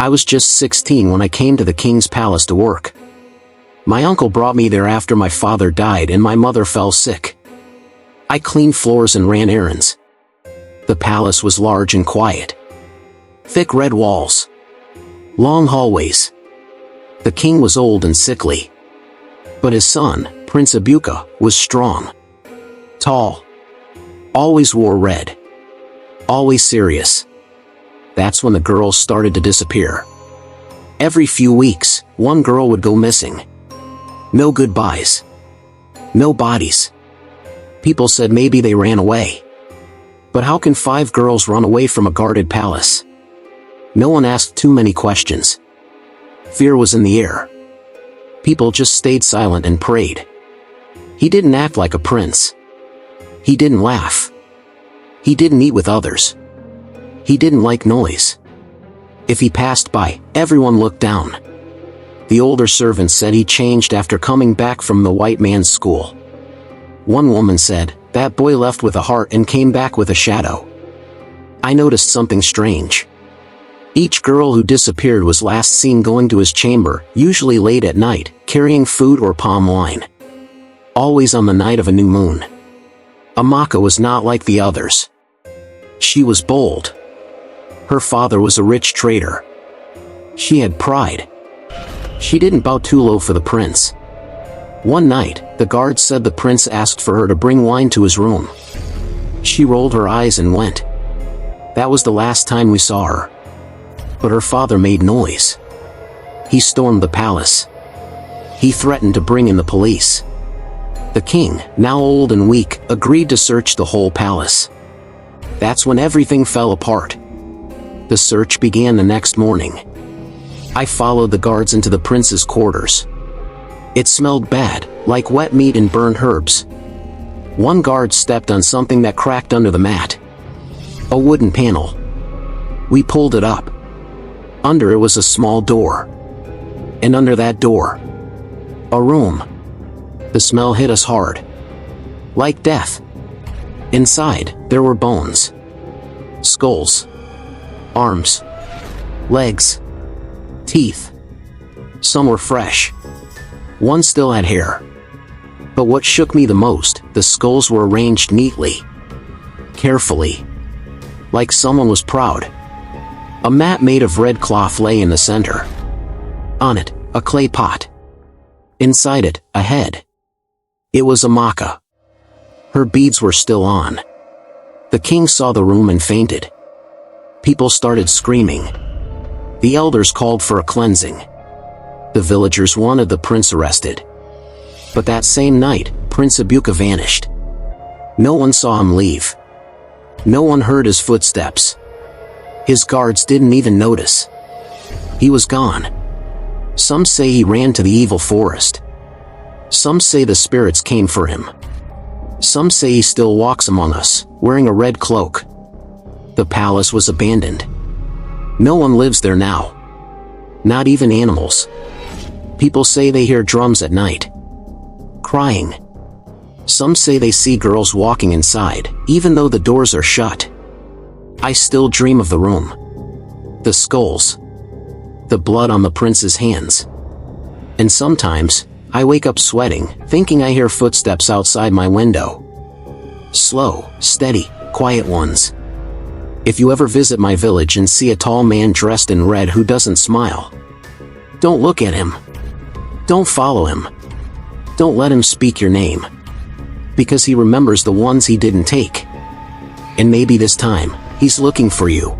I was just 16 when I came to the king's palace to work. My uncle brought me there after my father died and my mother fell sick. I cleaned floors and ran errands. The palace was large and quiet. Thick red walls. Long hallways. The king was old and sickly. But his son, Prince Abuka, was strong. Tall. Always wore red. Always serious. That's when the girls started to disappear. Every few weeks, one girl would go missing. No goodbyes. No bodies. People said maybe they ran away. But how can 5 girls run away from a guarded palace? No one asked too many questions. Fear was in the air. People just stayed silent and prayed. He didn't act like a prince. He didn't laugh. He didn't eat with others. He didn't like noise. If he passed by, everyone looked down. The older servants said he changed after coming back from the white man's school. One woman said, "That boy left with a heart and came back with a shadow." I noticed something strange. Each girl who disappeared was last seen going to his chamber, usually late at night, carrying food or palm wine. Always on the night of a new moon. Amaka was not like the others. She was bold. Her father was a rich trader. She had pride. She didn't bow too low for the prince. One night, the guard said the prince asked for her to bring wine to his room. She rolled her eyes and went. That was the last time we saw her. But her father made noise. He stormed the palace. He threatened to bring in the police. The king, now old and weak, agreed to search the whole palace. That's when everything fell apart. The search began the next morning. I followed the guards into the prince's quarters. It smelled bad, like wet meat and burned herbs. One guard stepped on something that cracked under the mat. A wooden panel. We pulled it up. Under it was a small door. And under that door, a room. The smell hit us hard. Like death. Inside, there were bones. Skulls. Arms. Legs. Teeth. Some were fresh. One still had hair. But what shook me the most, the skulls were arranged neatly. Carefully. Like someone was proud. A mat made of red cloth lay in the center. On it, a clay pot. Inside it, a head. It was Amaka. Her beads were still on. The king saw the room and fainted. People started screaming. The elders called for a cleansing. The villagers wanted the prince arrested. But that same night, Prince Abuka vanished. No one saw him leave. No one heard his footsteps. His guards didn't even notice. He was gone. Some say he ran to the evil forest. Some say the spirits came for him. Some say he still walks among us, wearing a red cloak. The palace was abandoned. No one lives there now. Not even animals. People say they hear drums at night. Crying. Some say they see girls walking inside, even though the doors are shut. I still dream of the room. The skulls. The blood on the prince's hands. And sometimes, I wake up sweating, thinking I hear footsteps outside my window. Slow, steady, quiet ones. If you ever visit my village and see a tall man dressed in red who doesn't smile, don't look at him. Don't follow him. Don't let him speak your name. Because he remembers the ones he didn't take. And maybe this time, he's looking for you.